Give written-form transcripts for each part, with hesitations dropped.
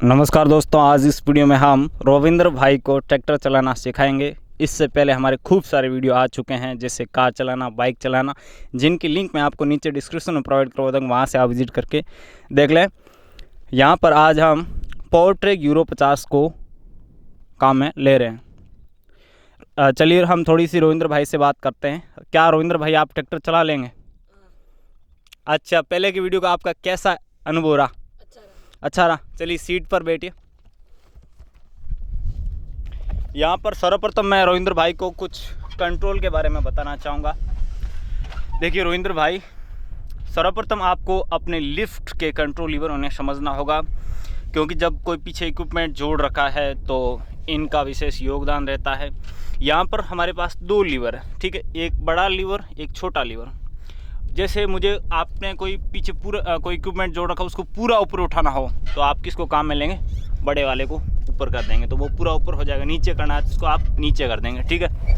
नमस्कार दोस्तों, आज इस वीडियो में हम रविंद्र भाई को ट्रैक्टर चलाना सिखाएंगे। इससे पहले हमारे खूब सारे वीडियो आ चुके हैं, जैसे कार चलाना, बाइक चलाना, जिनकी लिंक मैं आपको नीचे डिस्क्रिप्शन में प्रोवाइड करवा दूँगा, वहाँ से आप विजिट करके देख लें। यहाँ पर आज हम पावर ट्रैक यूरो 50 को काम में ले रहे हैं। चलिए हम थोड़ी सी रविंद्र भाई से बात करते हैं। क्या रविंद्र भाई आप ट्रैक्टर चला लेंगे? अच्छा, पहले की वीडियो का आपका कैसा अनुभव रहा? अच्छा रहा। चलिए सीट पर बैठिए। यहाँ पर सर्वप्रथम मैं रविंद्र भाई को कुछ कंट्रोल के बारे में बताना चाहूँगा। देखिए रविंद्र भाई, सर्वप्रथम आपको अपने लिफ्ट के कंट्रोल लीवर उन्हें समझना होगा, क्योंकि जब कोई पीछे इक्विपमेंट जोड़ रखा है तो इनका विशेष योगदान रहता है। यहाँ पर हमारे पास दो लीवर है, ठीक है, एक बड़ा लीवर, एक छोटा लीवर। जैसे मुझे आपने कोई पीछे पूरा कोई इक्विपमेंट जोड़ रखा, उसको पूरा ऊपर उठाना हो तो आप किसको काम में लेंगे? बड़े वाले को ऊपर कर देंगे तो वो पूरा ऊपर हो जाएगा। नीचे करना है तो उसको आप नीचे कर देंगे, ठीक है।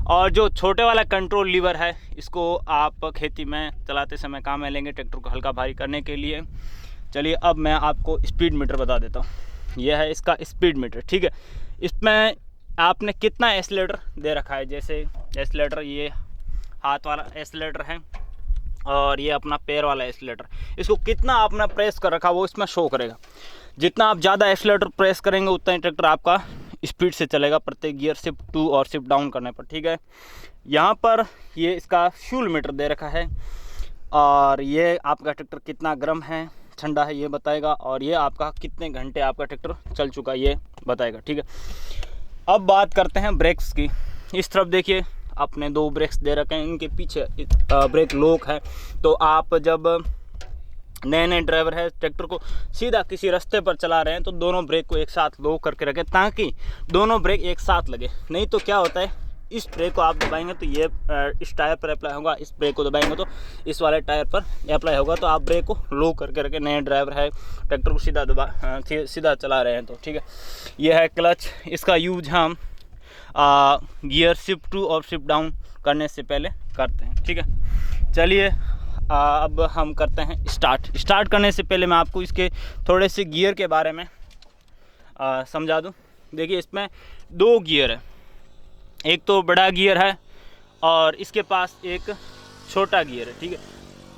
और जो छोटे वाला कंट्रोल लीवर है, इसको आप खेती में चलाते समय काम में लेंगे, ट्रैक्टर को हल्का भारी करने के लिए। चलिए अब मैं आपको स्पीड मीटर बता देता हूँ। यह है इसका स्पीड मीटर, ठीक है। इसमें आपने कितना एक्सीलरेटर दे रखा है, जैसे एक्सीलरेटर ये हाथ वाला एक्सीलरेटर है और ये अपना पैर वाला एक्सीलरेटर, इसको कितना आपने प्रेस कर रखा वो इसमें शो करेगा। जितना आप ज़्यादा एक्सीलरेटर प्रेस करेंगे उतना ही ट्रैक्टर आपका स्पीड से चलेगा, प्रत्येक गियर शिफ्ट टू और शिफ्ट डाउन करने पर, ठीक है। यहाँ पर ये इसका फ्यूल मीटर दे रखा है और ये आपका ट्रैक्टर कितना गर्म है, ठंडा है, ये बताएगा। और ये आपका कितने घंटे आपका ट्रैक्टर चल चुका ये बताएगा, ठीक है। अब बात करते हैं ब्रेक्स की। इस तरफ देखिए, अपने दो ब्रेक्स दे रखे हैं, इनके पीछे ब्रेक लॉक है। तो आप जब नए नए ड्राइवर है, ट्रैक्टर को सीधा किसी रास्ते पर चला रहे हैं तो दोनों ब्रेक को एक साथ लॉक करके रखें, ताकि दोनों ब्रेक एक साथ लगे। नहीं तो क्या होता है, इस ब्रेक को आप दबाएंगे तो ये इस टायर पर अप्लाई होगा, इस ब्रेक को दबाएंगे तो इस वाले टायर पर अप्लाई होगा। तो आप ब्रेक को लॉक करके रखें। नए ड्राइवर है, ट्रैक्टर को सीधा चला रहे हैं तो, ठीक है। यह है क्लच। इसका यूज हम गियर शिफ्ट टू और शिफ्ट डाउन करने से पहले करते हैं, ठीक है। चलिए अब हम करते हैं स्टार्ट करने से पहले मैं आपको इसके थोड़े से गियर के बारे में समझा दूं। देखिए इसमें दो गियर है, एक तो बड़ा गियर है और इसके पास एक छोटा गियर है, ठीक है।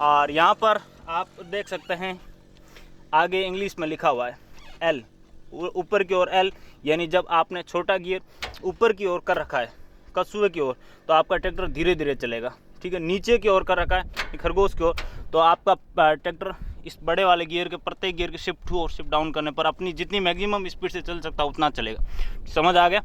और यहाँ पर आप देख सकते हैं आगे इंग्लिश में लिखा हुआ है एल, ऊपर की ओर एल, यानी जब आपने छोटा गियर ऊपर की ओर कर रखा है कसूए की ओर तो आपका ट्रैक्टर धीरे धीरे चलेगा, ठीक है। नीचे की ओर कर रखा है खरगोश की ओर तो आपका ट्रैक्टर इस बड़े वाले गियर के प्रत्येक गियर के शिफ्ट टू और शिफ्ट डाउन करने पर अपनी जितनी मैक्सिमम स्पीड से चल सकता है उतना चलेगा। समझ आ गया?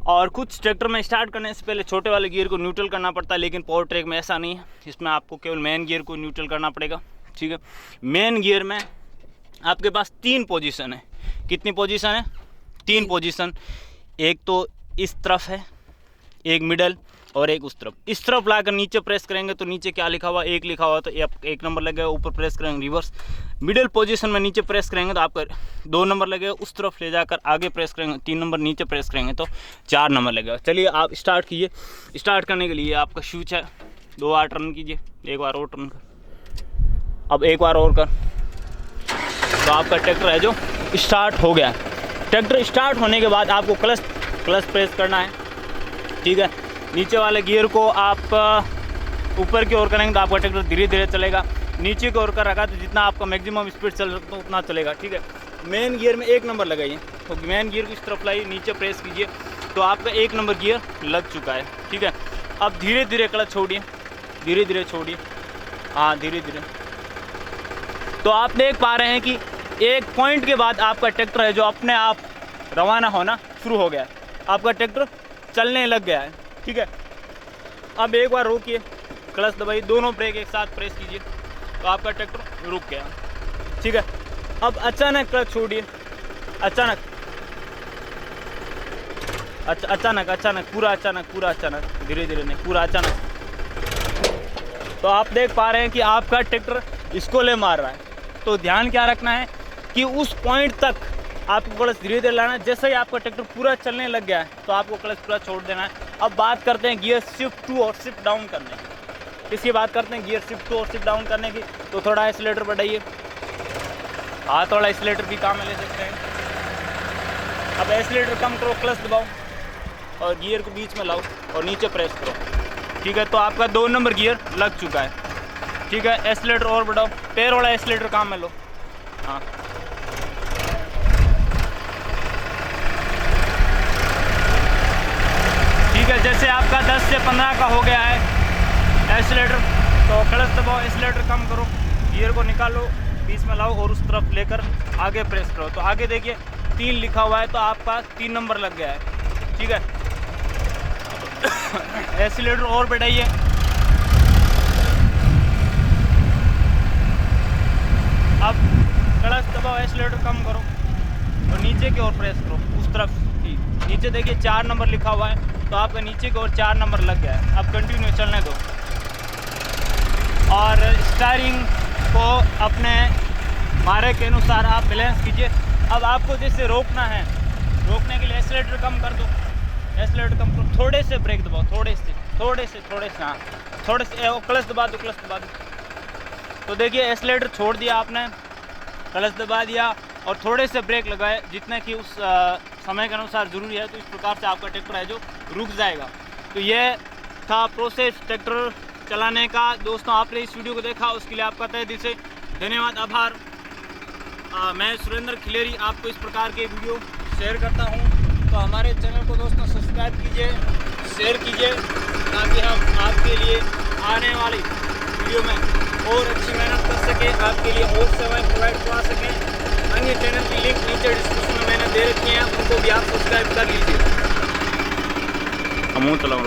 और कुछ ट्रैक्टर में स्टार्ट करने से पहले छोटे वाले गियर को न्यूट्रल करना पड़ता है, लेकिन पावर ट्रैक में ऐसा नहीं है। इसमें आपको केवल मेन गियर को न्यूट्रल करना पड़ेगा, ठीक है। मेन गियर में आपके पास 3 पोजीशन है। कितनी पोजीशन है? 3 पोजीशन। एक तो इस तरफ है, एक मिडल और एक उस तरफ। इस तरफ लाकर नीचे प्रेस करेंगे तो नीचे क्या लिखा हुआ, 1 लिखा हुआ तो 1 नंबर लगेगा। ऊपर प्रेस करेंगे रिवर्स। मिडल पोजीशन में नीचे प्रेस करेंगे तो आपका 2 नंबर लगेगा। उस तरफ ले जाकर आगे प्रेस करेंगे 3 नंबर, नीचे प्रेस करेंगे तो 4 नंबर लगेगा। चलिए आप स्टार्ट कीजिए। स्टार्ट करने के लिए आपका स्विच है, 2 बार टर्न कीजिए, 1 बार और टर्न कर, अब 1 बार और कर, तो आपका ट्रैक्टर है जो स्टार्ट हो गया। ट्रैक्टर स्टार्ट होने के बाद आपको क्लच प्रेस करना है, ठीक है। नीचे वाले गियर को आप ऊपर की ओर करेंगे तो आपका ट्रैक्टर धीरे धीरे चलेगा। नीचे की ओर कर रखा तो जितना आपका मैक्सिमम स्पीड चल सकता है उतना चलेगा, ठीक है। मेन गियर में 1 नंबर लगाइए, तो मेन गियर को इस तरफ लाइए, नीचे प्रेस कीजिए तो आपका 1 नंबर गियर लग चुका है, ठीक है। अब धीरे धीरे क्लच छोड़िए, धीरे धीरे छोड़िए, हाँ धीरे धीरे। तो आप देख पा रहे हैं कि एक पॉइंट के बाद आपका ट्रैक्टर है जो अपने आप रवाना होना शुरू हो गया है, आपका ट्रैक्टर चलने लग गया है, ठीक है। अब 1 बार रोकिए, क्लच दबाइए, दोनों ब्रेक एक साथ प्रेस कीजिए तो आपका ट्रैक्टर रुक गया, ठीक है। अब अचानक क्लच छोड़िए, अचानक पूरा अचानक, धीरे धीरे नहीं, पूरा अचानक। तो आप देख पा रहे हैं कि आपका ट्रैक्टर इसको ले मार रहा है। तो ध्यान क्या रखना है कि उस पॉइंट तक आपको क्लच धीरे धीरे लाना है। जैसे ही आपका ट्रैक्टर पूरा चलने लग गया है तो आपको क्लच पूरा छोड़ देना है। अब बात करते हैं गियर शिफ्ट टू और शिफ्ट डाउन करने की। इसकी बात करते हैं गियर शिफ्ट टू और शिफ्ट डाउन करने की। तो थोड़ा एक्सीलरेटर बढ़ाइए, हाथ वाला एक्सीलेटर भी काम में ले सकते हैं। अब एक्सीलेटर कम करो, क्लच दबाओ और गियर को बीच में लाओ और नीचे प्रेस करो। ठीक है, तो आपका 2 नंबर गियर लग चुका है। ठीक है, एक्सीलेटर और बढ़ाओ, पैर वाला एक्सीलेटर काम में लो। हाँ, ठीक है, जैसे आपका 10 से 15 का हो गया है एक्सीलेटर, तो क्लच दबाओ, एक्सीलेटर कम करो, गियर को निकालो, बीच में लाओ और उस तरफ लेकर आगे प्रेस करो। तो आगे देखिए 3 लिखा हुआ है, तो आपका 3 नंबर लग गया है। ठीक है, एक्सीलेटर और बढ़ाइए। अब क्लच दबाओ, एक्सीलेटर कम करो और नीचे की ओर प्रेस करो उस तरफ ही। नीचे देखिए 4 नंबर लिखा हुआ है, तो आपका नीचे की ओर 4 नंबर लग गया है। अब कंटिन्यू चलने दो और स्टीयरिंग को अपने मारे के अनुसार आप बैलेंस कीजिए। अब आपको जैसे रोकना है, रोकने के लिए एक्सीलेटर कम कर दो, एक्सीलेटर कम करो, थोड़े से ब्रेक दबाओ, थोड़े से हाँ, थोड़े से क्लच दबा दो, क्लच दबा दो। तो देखिए एक्सीलेटर छोड़ दिया आपने, क्लच दबा दिया और थोड़े से ब्रेक लगाए जितना कि उस समय के अनुसार ज़रूरी है। तो इस प्रकार से आपका ट्रैक्टर है जो रुक जाएगा। तो ये था प्रोसेस ट्रैक्टर चलाने का। दोस्तों, आपने इस वीडियो को देखा उसके लिए आपका तहे दिल से धन्यवाद, आभार। मैं सुरेंद्र खिलेरी आपको इस प्रकार के वीडियो शेयर करता हूं। तो हमारे चैनल को दोस्तों सब्सक्राइब कीजिए, शेयर कीजिए, ताकि हम आपके लिए आने वाली वीडियो में और अच्छी मेहनत कर सकें, आपके लिए और सेवाएं प्रोवाइड करवा सकें। अन्य चैनल की लिंक नीचे डिस्क्रिप्शन में मैंने दे रखी है, उनको भी आप सब्सक्राइब कर लीजिए। हम चलाऊँ